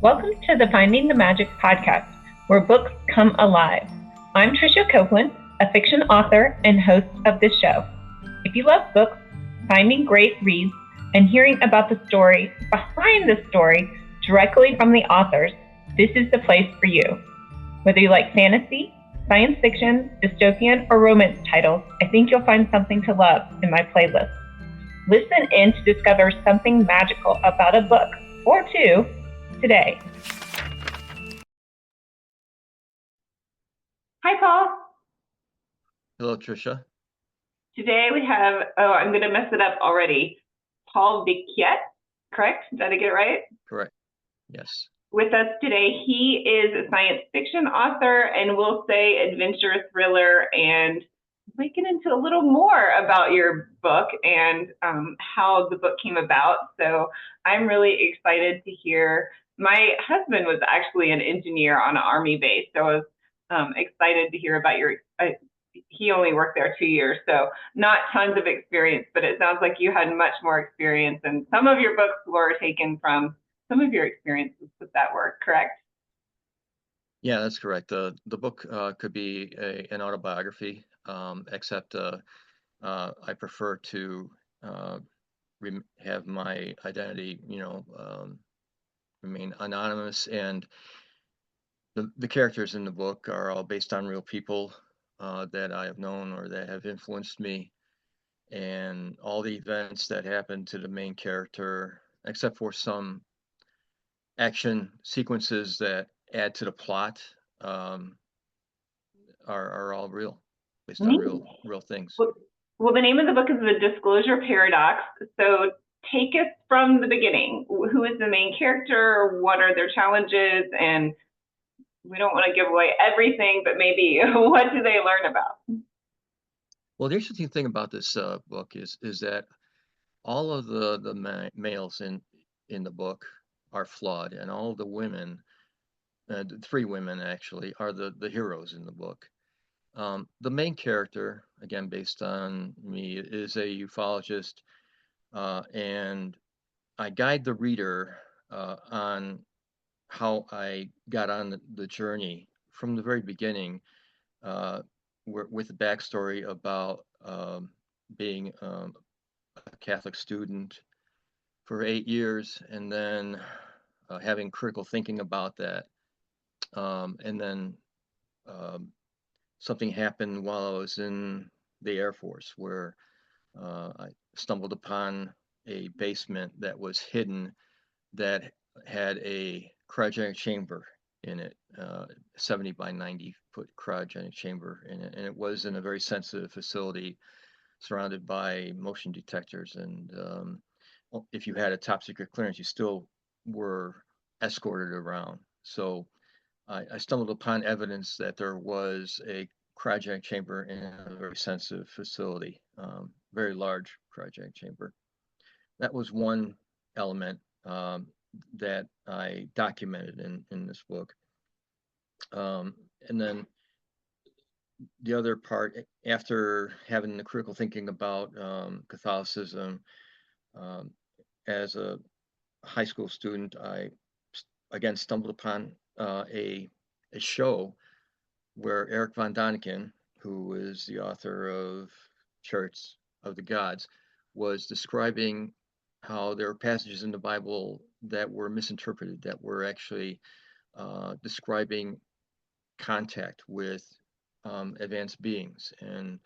Welcome to the Finding the Magic podcast, where books come alive. I'm Tricia Copeland, a fiction author and host of this show. If you love books, finding great reads, and hearing about the story behind the story directly from the authors, this is the place for you. Whether you like fantasy, science fiction, dystopian, or romance titles, I think you'll find something to love in my playlist. Listen in to discover something magical about a book or two today. Hi, Paul. Hello, Tricia. Today we have, I'm going to mess it up already, Paul Vecchiet, correct? Did I get it right? Correct. Yes. With us today, he is a science fiction author and we'll say adventure thriller, and we get into a little more about your book and how the book came about. So I'm really excited to hear. My husband was actually an engineer on an Army base, so I was excited to hear about your. He only worked there 2 years, so not tons of experience, but it sounds like you had much more experience, and some of your books were taken from some of your experiences with that work, correct? Yeah, that's correct. The book could be an autobiography, except I prefer to have my identity, remain anonymous, and the characters in the book are all based on real people that I have known or that have influenced me, and all the events that happen to the main character, except for some action sequences that add to the plot, um, are all real, based on Neat. real things. Well, the name of the book is The Disclosure Paradox. So take us from the beginning. Who is the main character? What are their challenges? And we don't want to give away everything, but maybe what do they learn about? Well, the interesting thing about this book is that all of the males in the book are flawed, and all of the women, the three women actually, are the heroes in the book. The main character, again based on me, is a ufologist, and I guide the reader on how I got on the journey from the very beginning, uh, with the backstory about being a Catholic student for 8 years, and then having critical thinking about that, and then um, something happened while I was in the Air Force, where I stumbled upon a basement that was hidden that had a cryogenic chamber in it, 70 by 90-foot cryogenic chamber in it, and it was in a very sensitive facility surrounded by motion detectors. And if you had a top secret clearance, you still were escorted around. So I stumbled upon evidence that there was a cryogenic chamber in a very sensitive facility, very large cryogenic chamber. That was one element that I documented in this book. And then the other part, after having the critical thinking about Catholicism, um, as a high school student, I again stumbled upon a show where Eric von Daniken, who is the author of Chariots of the Gods, was describing how there were passages in the Bible that were misinterpreted, that were actually describing contact with advanced beings. And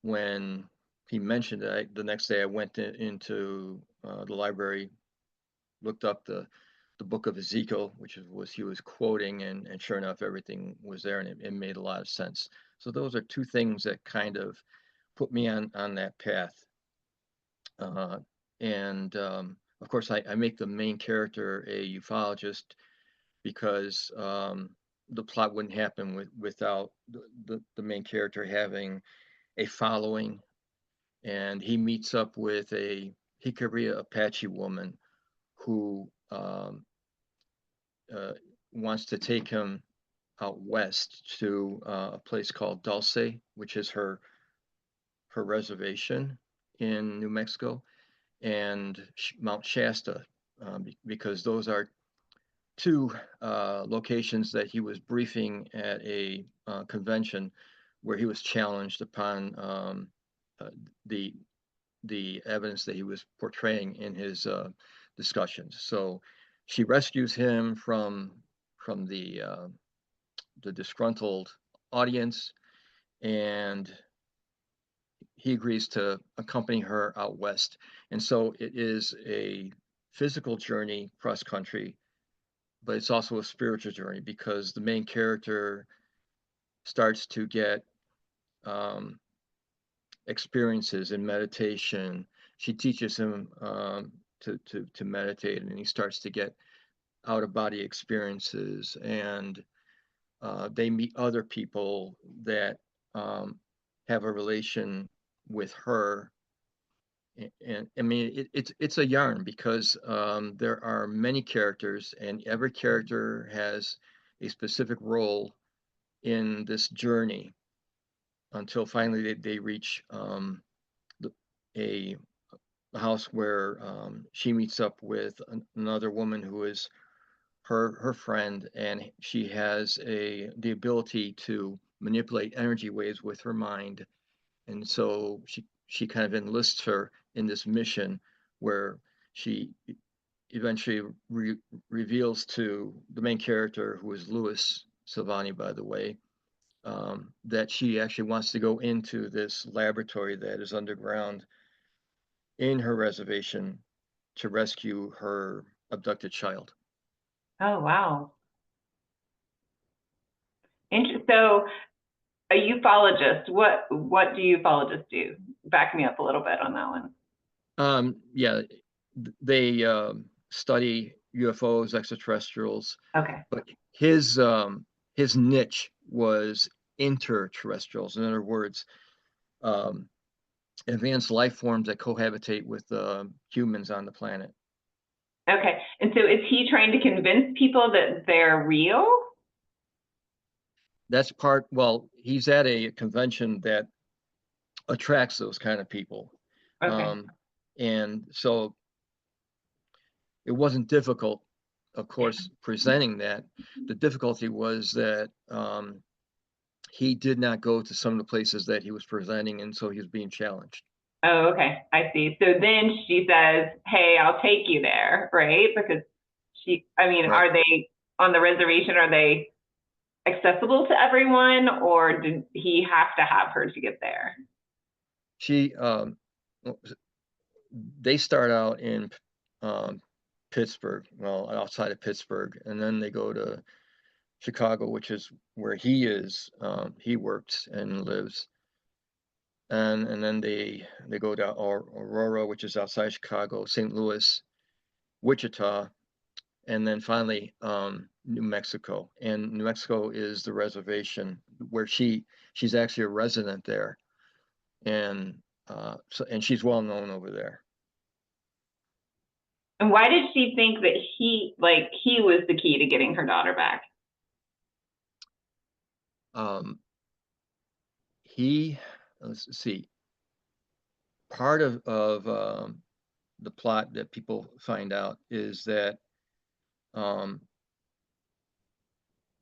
when he mentioned that, the next day I went into the library, looked up the book of Ezekiel, which was he was quoting, and sure enough, everything was there, and it made a lot of sense. So those are two things that kind of put me on that path. Uh, and of course, I make the main character a ufologist because the plot wouldn't happen without the main character having a following, and he meets up with a Jicarilla Apache woman who uh, wants to take him out west to a place called Dulce, which is her reservation in New Mexico, and Mount Shasta, because those are two locations that he was briefing at a convention where he was challenged upon uh, the evidence that he was portraying in his discussions. So she rescues him from the disgruntled audience, and he agrees to accompany her out west. And so it is a physical journey cross country, but it's also a spiritual journey because the main character starts to get um, experiences in meditation. She teaches him to meditate, and he starts to get out of body experiences, and they meet other people that have a relation with her. And I mean, it's a yarn because there are many characters, and every character has a specific role in this journey until finally they reach the, a house where she meets up with another woman who is her friend, and she has the ability to manipulate energy waves with her mind, and so she kind of enlists her in this mission where she eventually reveals to the main character, who is Louis Silvani, by the way, that she actually wants to go into this laboratory that is underground in her reservation to rescue her abducted child. Oh, wow. So a ufologist, what do ufologists do? Back me up a little bit on that one. Yeah, they study UFOs, extraterrestrials, Okay. but his niche was interterrestrials. In other words, um, advanced life forms that cohabitate with humans on the planet. Okay. And so is he trying to convince people that they're real? That's part, well, he's at a convention that attracts those kind of people. Okay. Um, and so it wasn't difficult, of course, presenting that. The difficulty was that he did not go to some of the places that he was presenting, and so he was being challenged. Oh, okay. I see. So then she says, "Hey, I'll take you there," right? Because I mean, Right. are they on the reservation? Are they accessible to everyone, or did he have to have her to get there? She, they start out in um, Pittsburgh, well, outside of Pittsburgh, and then they go to Chicago, which is where he is. He works and lives, and then they go to Aurora, which is outside Chicago, St. Louis, Wichita, and then finally New Mexico. And New Mexico is the reservation where she's actually a resident there, and and she's well known over there. And why did she think that he was the key to getting her daughter back? Um, he let's see, part of the plot that people find out is that um,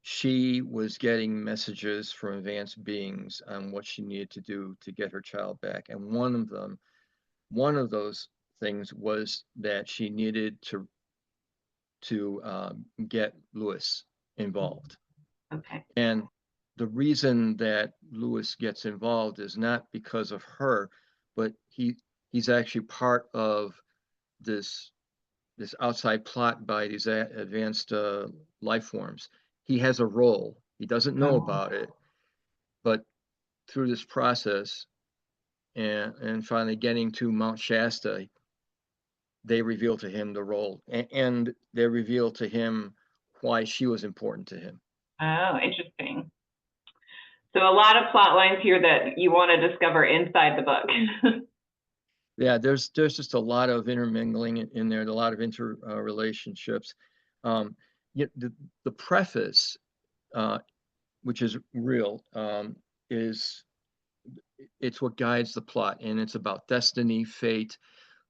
she was getting messages from advanced beings on what she needed to do to get her child back, and one of those things was that she needed to get Lewis involved. Okay. And the reason that Lewis gets involved is not because of her, but he's actually part of this outside plot by these advanced life forms. He has a role. He doesn't know Oh. about it, but through this process and finally getting to Mount Shasta, they reveal to him the role, and they reveal to him why she was important to him. Oh, interesting. So a lot of plot lines here that you want to discover inside the book. Yeah, there's just a lot of intermingling in there, a lot of interrelationships. Yeah, the preface, uh, which is real, is it's what guides the plot, and it's about destiny, fate,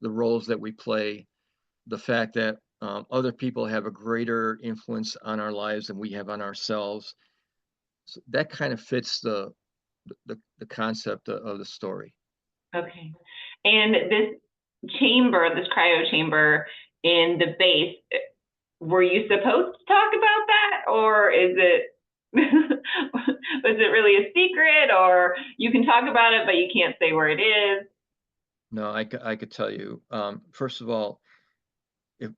the roles that we play, the fact that other people have a greater influence on our lives than we have on ourselves. So that kind of fits the concept of the story. Okay. And this chamber, this cryo chamber in the base, were you supposed to talk about that, or is it was it really a secret, or you can talk about it but you can't say where it is? No, I could tell you. First of all,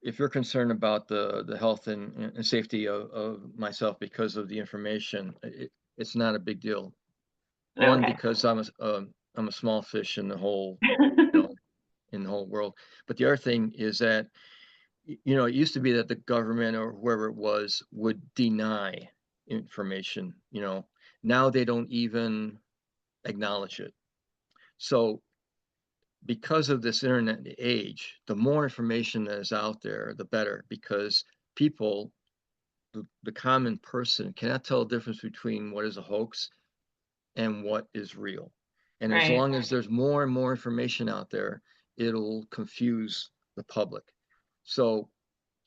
if you're concerned about the health and safety of myself because of the information, it's not a big deal. One, Okay. because I'm a small fish in the whole, you know, in the whole world. But the other thing is that, you know, it used to be that the government or whoever it was would deny information, you know. Now they don't even acknowledge it. So because of this internet age, the more information that is out there, the better, because people, the common person, cannot tell the difference between what is a hoax and what is real. And as Right. long as there's more and more information out there, it'll confuse the public. So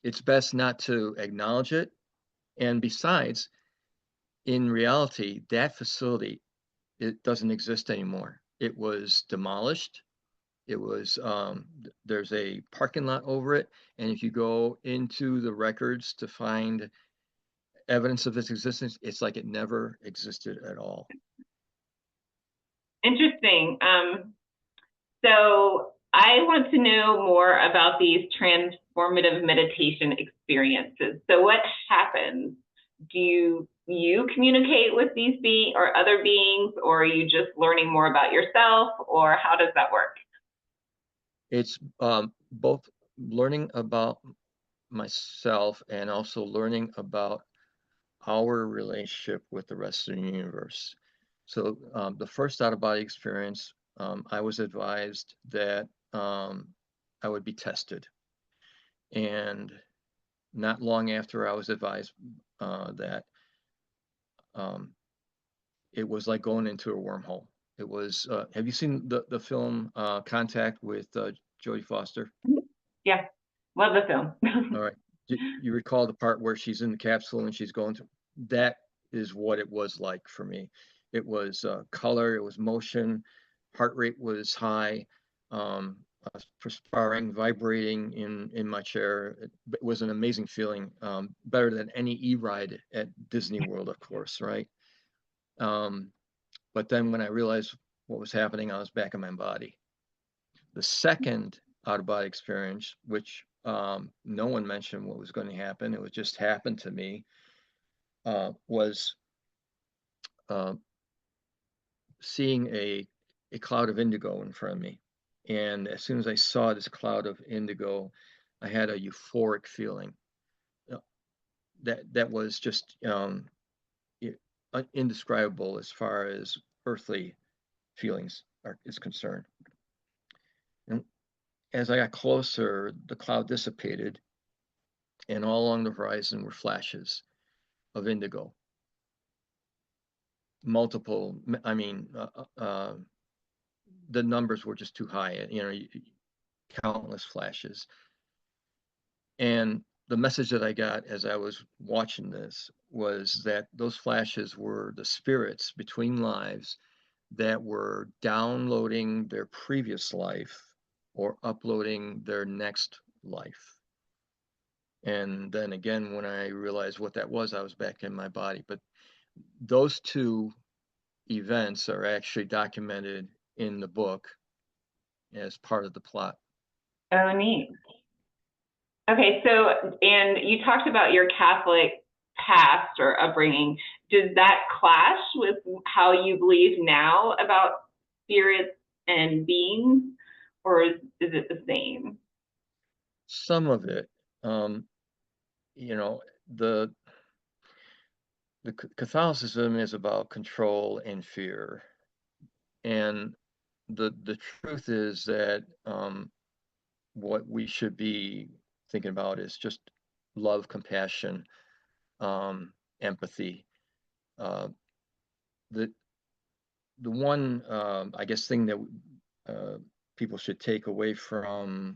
it's best not to acknowledge it. And besides, in reality, that facility, it doesn't exist anymore. It was demolished. It was there's a parking lot over it, and if you go into the records to find evidence of its existence, it's like it never existed at all. Interesting. So I want to know more about these transformative meditation experiences. So what happens? Do you communicate with these beings or other beings, or are you just learning more about yourself, or how does that work? It's both learning about myself and also learning about our relationship with the rest of the universe. So the first out of body experience, I was advised that I would be tested. And not long after I was advised that um, it was like going into a wormhole. It was, have you seen the film Contact with Jodie Foster? Yeah, love the film. All right. You recall the part where she's in the capsule and she's going to, that is what it was like for me. It was color, it was motion, heart rate was high, perspiring, vibrating in my chair. It was an amazing feeling, better than any e-ride at Disney World, of course, right? Um, but then when I realized what was happening, I was back in my body. The second out of body experience, which no one mentioned what was going to happen, it was just happened to me, was uh, seeing a cloud of indigo in front of me. And as soon as I saw this cloud of indigo, I had a euphoric feeling. Uh, that was just indescribable as far as earthly feelings is concerned. And as I got closer, the cloud dissipated, and all along the horizon were flashes of indigo. Multiple, I mean, the numbers were just too high, you know, countless flashes. And the message that I got as I was watching this was that those flashes were the spirits between lives that were downloading their previous life or uploading their next life. And then again, when I realized what that was, I was back in my body. But those two events are actually documented in the book as part of the plot. Oh, neat. Okay, so, and you talked about your Catholic past or upbringing. Does that clash with how you believe now about spirits and beings, or is it the same? Some of it, um, you know, the Catholicism is about control and fear, and the truth is that what we should be thinking about is just love, compassion, empathy. Uh, the the one I guess thing that uh, people should take away from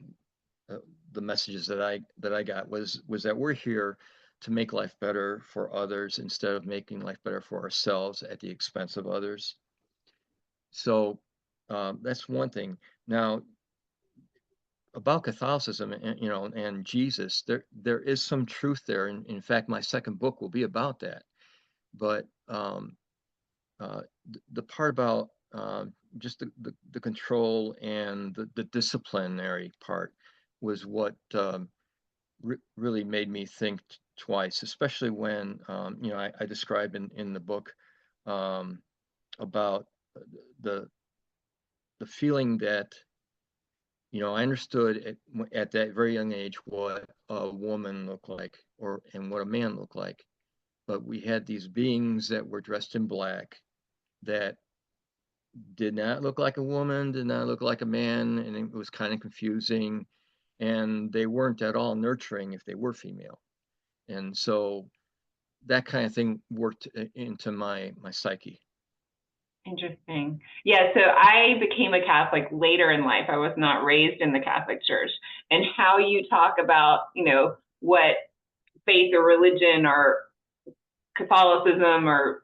the messages that I got was that we're here to make life better for others instead of making life better for ourselves at the expense of others. So that's one thing. Now, about Catholicism and and Jesus, there is some truth there. And in fact, my second book will be about that. But the part about just the control and the disciplinary part was what really made me think twice, especially when I describe in the book um, about the the feeling that I understood at that very young age what a woman looked like and what a man looked like. But we had these beings that were dressed in black that did not look like a woman, did not look like a man, and it was kind of confusing. And they weren't at all nurturing if they were female. And so that kind of thing worked into my psyche. Interesting. Yeah, so I became a Catholic later in life. I was not raised in the Catholic Church. And how you talk about, what faith or religion or Catholicism or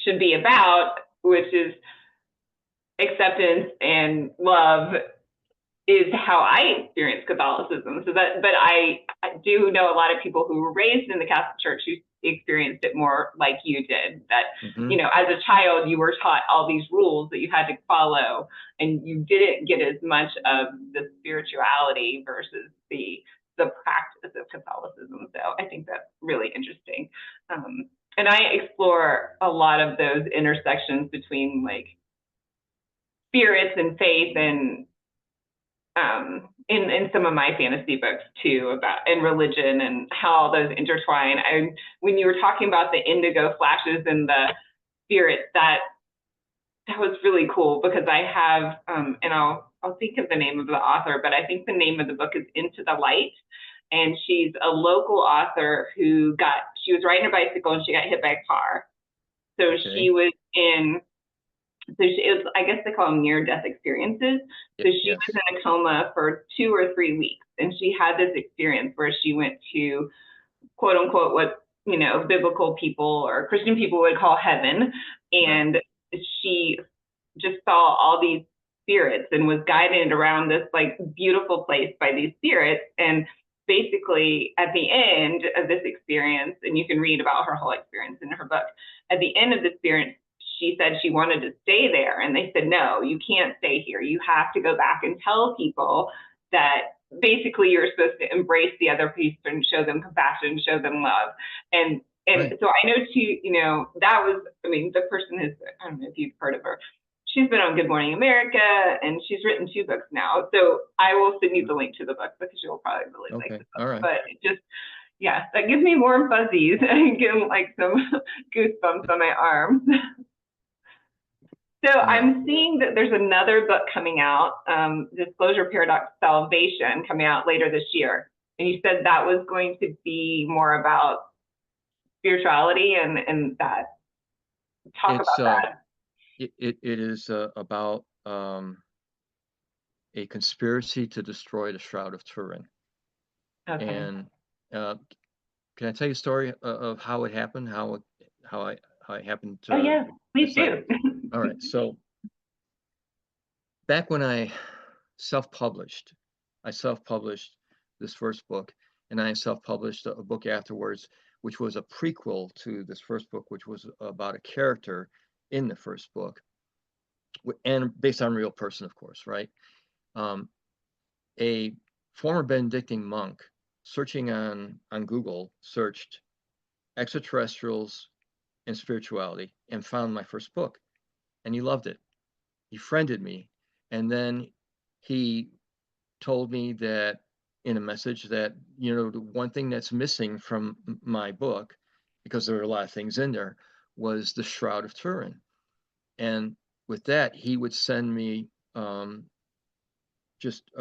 should be about, which is acceptance and love, is how I experienced Catholicism. So but I do know a lot of people who were raised in the Catholic Church who experienced it more like you did. That as a child you were taught all these rules that you had to follow, and you didn't get as much of the spirituality versus the practice of Catholicism. So I think that's really interesting. And I explore a lot of those intersections between like spirits and faith and in some of my fantasy books too, about and religion and how all those intertwine. When you were talking about the indigo flashes and the spirits, that was really cool, because I have and I'll think of the name of the author, but I think the name of the book is Into the Light, and she's a local author she was riding a bicycle and she got hit by a car. So she was in. So I guess they call them near-death experiences. So she was in a coma for 2 or 3 weeks, and she had this experience where she went to, quote unquote, what biblical people or Christian people would call heaven, and she just saw all these spirits and was guided around this like beautiful place by these spirits. And basically, at the end of this experience, and you can read about her whole experience in her book, at the end of the experience, she said she wanted to stay there, and they said, no, you can't stay here. You have to go back and tell people that basically you're supposed to embrace the other piece and show them compassion, show them love. And so I know too, that was, the person is, I don't know if you've heard of her. She's been on Good Morning America, and she's written 2 books now. So I will send you the link to the book, because you'll probably really like the book. All right. But that gives me warm fuzzies and getting like some goosebumps on my arms. So I'm seeing that there's another book coming out, Disclosure Paradox Salvation, coming out later this year. And you said that was going to be more about spirituality and that. Talk about that. It is about a conspiracy to destroy the Shroud of Turin. Okay. And can I tell you a story of how it happened? How it happened to? Oh yeah, please do. All right. So back when I self-published this first book, and I self-published a book afterwards, which was a prequel to this first book, which was about a character in the first book, and based on a real person, of course, right? A former Benedictine monk searching on Google searched extraterrestrials and spirituality and found my first book, and he loved it. He friended me, and then he told me that in a message that the one thing that's missing from my book, because there are a lot of things in there, was the Shroud of Turin. And with that, he would send me just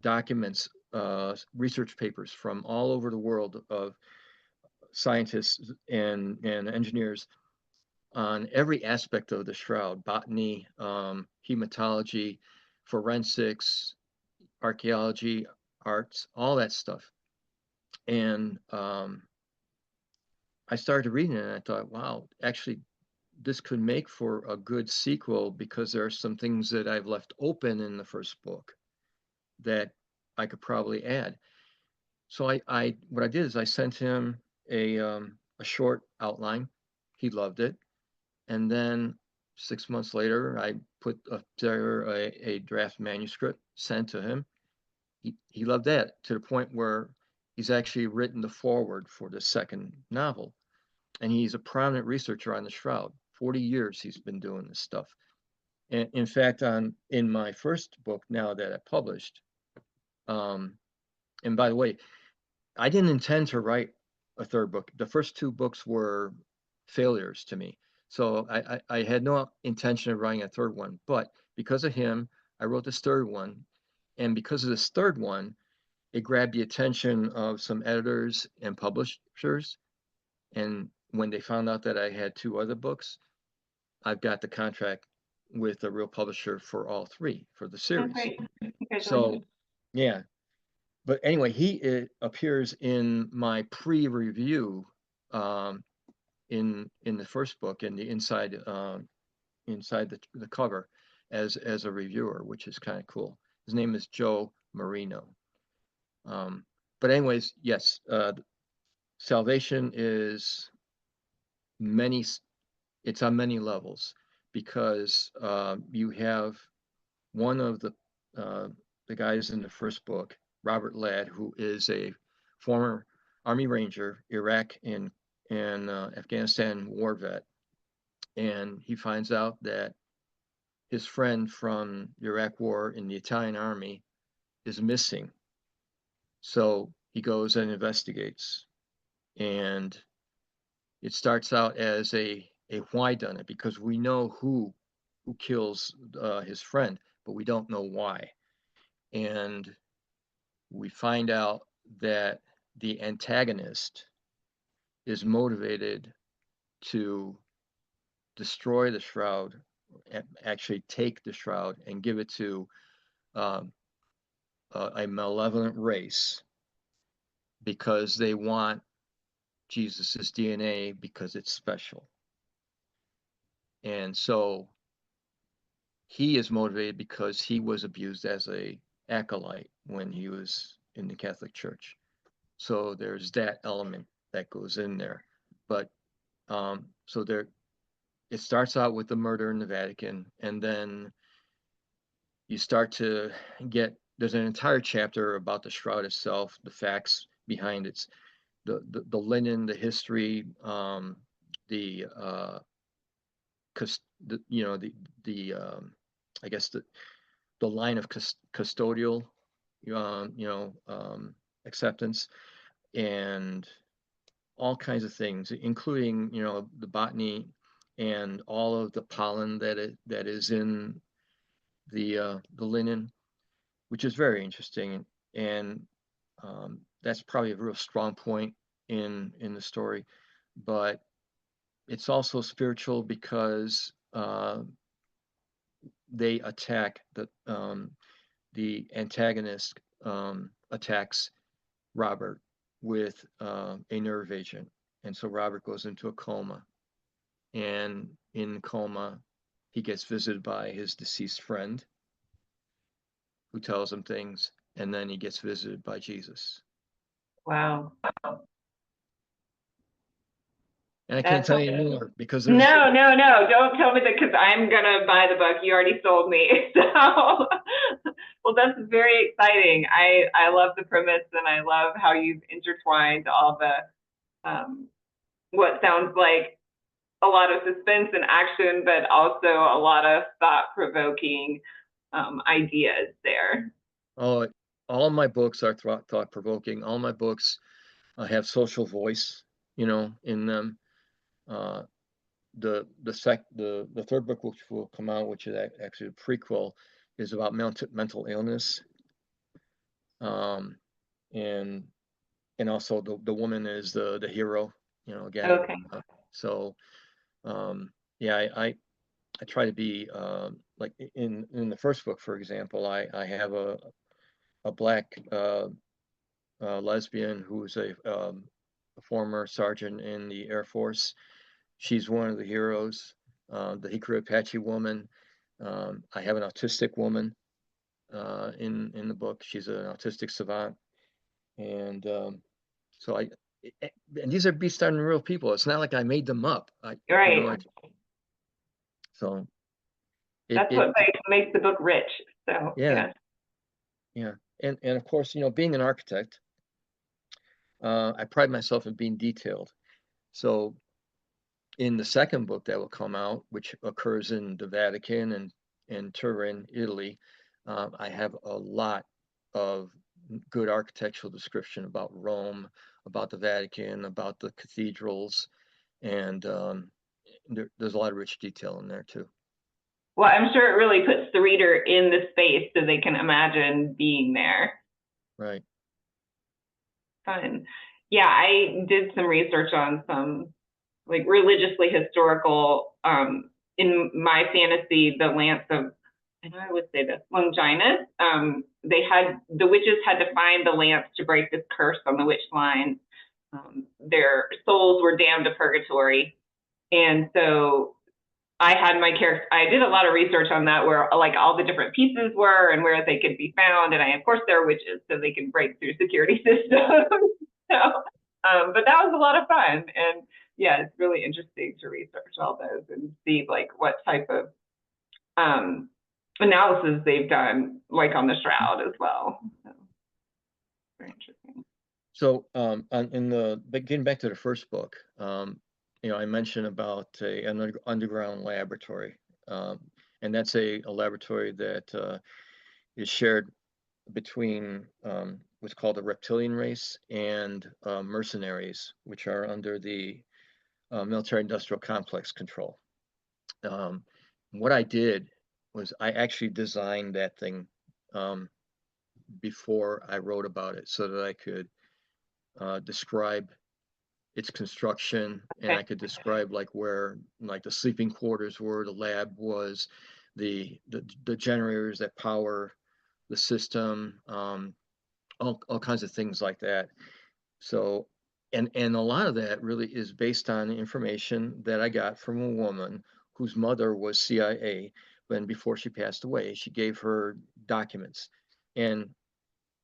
documents, research papers from all over the world of scientists and engineers on every aspect of the shroud: botany, hematology, forensics, archaeology, arts, all that stuff. And I started reading it and I thought, wow, actually, this could make for a good sequel because there are some things that I've left open in the first book that I could probably add. So I what I did is I sent him a short outline. He loved it. And then 6 months later, I put up there a draft manuscript, sent to him. He loved that to the point where he's actually written the foreword for the second novel. And he's a prominent researcher on the Shroud. 40 years he's been doing this stuff. And in fact, in my first book now that I published, um, and by the way, I didn't intend to write a third book. The first two books were failures to me. So I had no intention of writing a third one. But because of him, I wrote this third one. And because of this third one, it grabbed the attention of some editors and publishers. And when they found out that I had two other books, I've got the contract with a real publisher for all three for the Oh, series. great. So Congratulations. yeah, but anyway, he appears in my pre-review um, in the first book in the inside the cover as a reviewer, which is kind of cool. His name is Joe Marino. Um, but anyways, yes, salvation is many. It's on many levels because you have one of uh, the guys in the first book, Robert Ladd, who is a former Army Ranger, Iraq and Afghanistan war vet, and he finds out that his friend from the Iraq War in the Italian Army is missing. So he goes and investigates, and it starts out as a why done it because we know who kills his friend, but we don't know why. And we find out that the antagonist is motivated to destroy the shroud, actually take the shroud and give it to um, a malevolent race because they want Jesus's DNA because it's special. And so he is motivated because he was abused as a acolyte when he was in the Catholic Church. So there's that element that goes in there. But so there, it starts out with the murder in the Vatican, and then you start to get there's an entire chapter about the shroud itself, the facts behind it, the linen, the history, the you know the I guess the line of custodial you know acceptance and all kinds of things, including you know the botany and all of the pollen that is in the linen, which is very interesting, and that's probably a real strong point in the story. But it's also spiritual because they attack the antagonist attacks Robert with a nerve agent, and so Robert goes into a coma, and in coma he gets visited by his deceased friend who tells him things, and then he gets visited by Jesus. Wow. And I can't That's tell you more because there's no, no, no. Don't tell me that because I'm gonna buy the book. You already sold me. So, well, that's very exciting. I love the premise and I love how you've intertwined all the what sounds like a lot of suspense and action, but also a lot of thought-provoking ideas there. oh, all of my books are thought provoking. All my books have social voice, you know, in them. Uh, the third book which will come out, which is actually a prequel, is about mental illness, um, and and also the woman is the hero, you know, again. Okay. So yeah, I try to be like in the first book, for example, I have a black lesbian who's a former sergeant in the Air Force. She's one of the heroes. The Hickory Apache woman. I have an autistic woman in the book. She's an autistic savant, and so and these are based on real people. It's not like I made them up. Right. So That's what makes the book rich. So yeah, yeah, and of course, being an architect, I pride myself in being detailed. So in the second book that will come out, which occurs in the Vatican and Turin, Italy, I have a lot of good architectural description about Rome, about the Vatican, about the cathedrals, and there's a lot of rich detail in there too. Well, I'm sure it really puts the reader in the space so they can imagine being there. Right. Fun. Yeah, I did some research on some like religiously historical, in my fantasy, the Lance of, I know I would say this, Longinus. The witches had to find the lance to break this curse on the witch line. Their souls were damned to purgatory. And so I had my character, I did a lot of research on that, where like all the different pieces were and where they could be found. And of course, they're witches, so they can break through security systems. So, but that was a lot of fun. And yeah, it's really interesting to research all those and see like what type of analysis they've done, like on the shroud as well. So, very interesting. So getting back to the first book, I mentioned about an underground laboratory, and that's a laboratory that is shared between what's called the reptilian race and mercenaries, which are under the military-industrial complex control. What I did was I actually designed that thing before I wrote about it, so that I could describe its construction, and I could describe like where like the sleeping quarters were, the lab was, the generators that power the system, all kinds of things like that. So, and a lot of that really is based on information that I got from a woman whose mother was CIA. When before she passed away, she gave her documents, and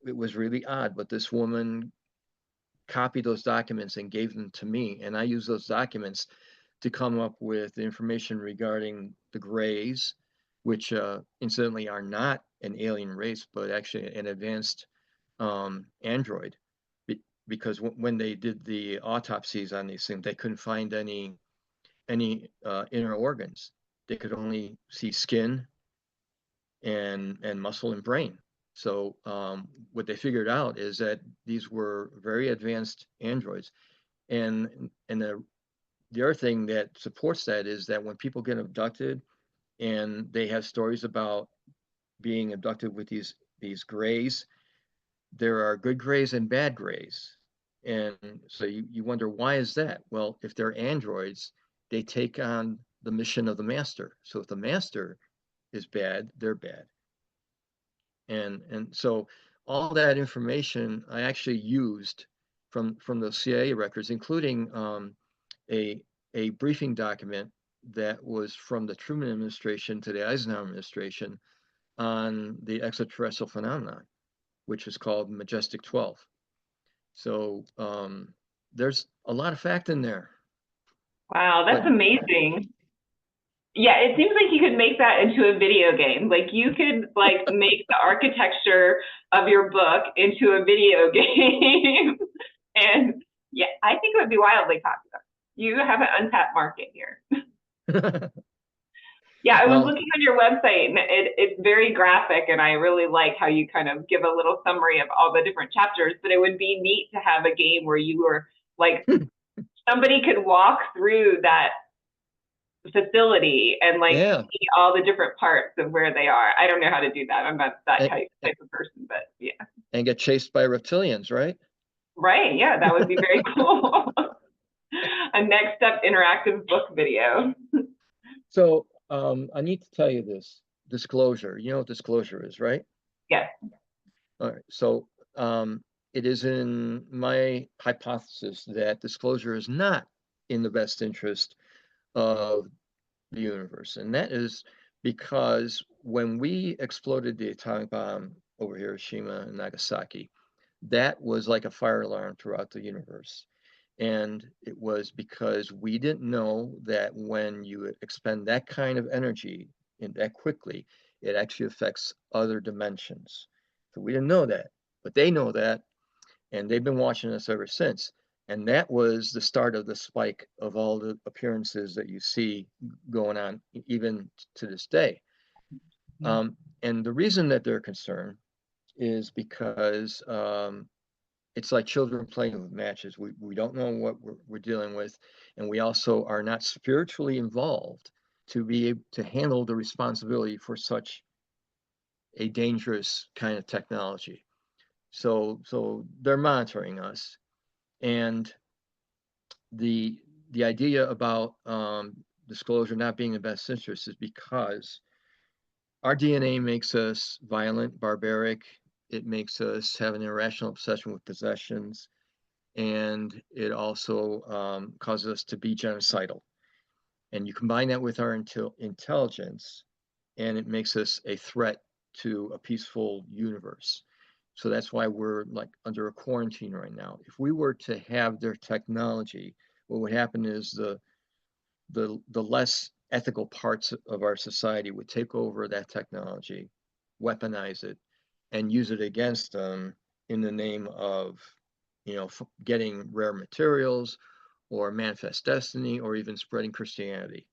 it was really odd, but this woman copied those documents and gave them to me, and I used those documents to come up with information regarding the Greys, which incidentally are not an alien race, but actually an advanced android, because when they did the autopsies on these things, they couldn't find any inner organs. They could only see skin and muscle and brain. So what they figured out is that these were very advanced androids, and the other thing that supports that is that when people get abducted and they have stories about being abducted with these Greys, there are good Greys and bad Greys. And so you wonder, why is that? Well, if they're androids, they take on the mission of the master. So if the master is bad, they're bad. And so all that information I actually used from the CIA records, including a briefing document that was from the Truman administration to the Eisenhower administration on the extraterrestrial phenomenon, which is called Majestic 12. So there's a lot of fact in there. Wow, that's amazing. Yeah, it seems like you could make that into a video game. Like you could like make the architecture of your book into a video game. And yeah, I think it would be wildly popular. You have an untapped market here. Yeah, I was looking on your website, and it's very graphic, and I really like how you kind of give a little summary of all the different chapters. But it would be neat to have a game where you were like, somebody could walk through that facility and like see all the different parts of where they are. I don't know how to do that. I'm not that type of person, but yeah. And get chased by reptilians, right? Right. Yeah, that would be very cool. A next step interactive book video. So I need to tell you this disclosure. You know what disclosure is, right? Yes. All right. So it is in my hypothesis that disclosure is not in the best interest of the universe. And that is because when we exploded the atomic bomb over Hiroshima and Nagasaki, that was like a fire alarm throughout the universe. And it was because we didn't know that when you expend that kind of energy and that quickly, it actually affects other dimensions. So we didn't know that, but they know that, and they've been watching us ever since. And that was the start of the spike of all the appearances that you see going on, even to this day. And the reason that they're concerned is because it's like children playing with matches. We don't know what we're dealing with, and we also are not spiritually involved to be able to handle the responsibility for such a dangerous kind of technology. So they're monitoring us, and the idea about disclosure not being in best interest is because our DNA makes us violent, barbaric. It makes us have an irrational obsession with possessions, and it also causes us to be genocidal. And you combine that with our intelligence, and it makes us a threat to a peaceful universe. So that's why we're like under a quarantine right now. If we were to have their technology, what would happen is the less ethical parts of our society would take over that technology, weaponize it, and use it against them in the name of, getting rare materials or manifest destiny or even spreading Christianity.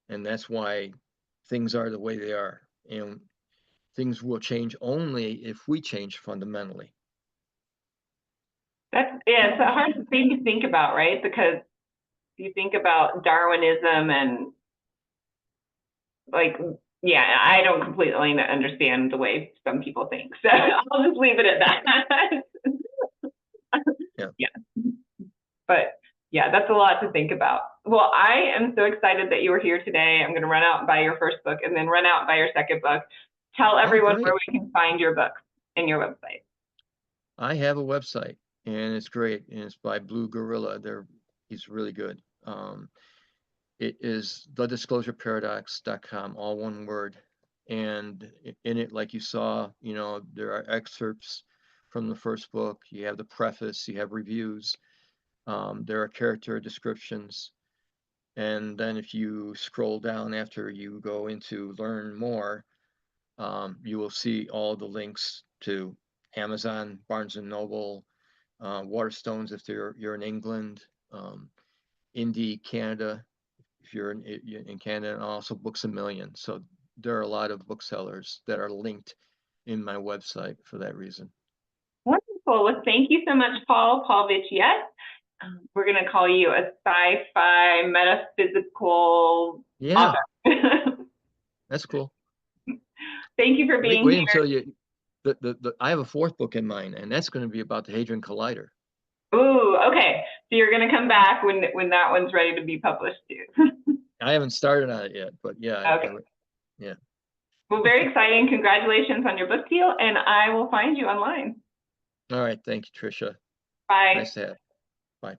And that's why things are the way they are. And things will change only if we change fundamentally. It's a hard thing to think about, right? Because you think about Darwinism and I don't completely understand the way some people think. So I'll just leave it at that. Yeah. But yeah, that's a lot to think about. Well, I am so excited that you were here today. I'm going to run out and buy your first book and then run out and buy your second book. Tell everyone where we can find your books and your website. I have a website, and it's great, and it's by Blue Gorilla. He's really good. It is thedisclosureparadox.com, all one word. And in it, like you saw, there are excerpts from the first book. You have the preface, you have reviews. There are character descriptions. And then if you scroll down after you go into learn more, you will see all the links to Amazon, Barnes and Noble, Waterstones if you're in England, Indie Canada if you're in Canada, and also Books A Million. So there are a lot of booksellers that are linked in my website for that reason. Wonderful. Well, thank you so much, Paul Vecchiet. We're going to call you a sci-fi metaphysical author. That's cool. Thank you for being here. Wait until you. I have a fourth book in mind, and that's going to be about the Hadron Collider. Ooh, okay. So you're going to come back when that one's ready to be published too. I haven't started on it yet, but yeah. Okay. Yeah. Well, very exciting. Congratulations on your book deal, and I will find you online. All right. Thank you, Tricia. Bye. Nice to have you. Bye.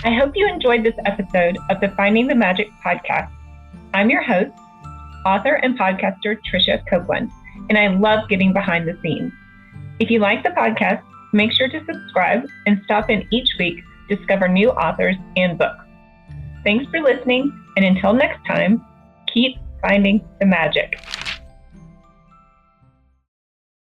I hope you enjoyed this episode of the Finding the Magic podcast. I'm your host, author and podcaster Tricia Copeland, and I love getting behind the scenes. If you like the podcast, make sure to subscribe and stop in each week to discover new authors and books. Thanks for listening, and until next time, keep finding the magic.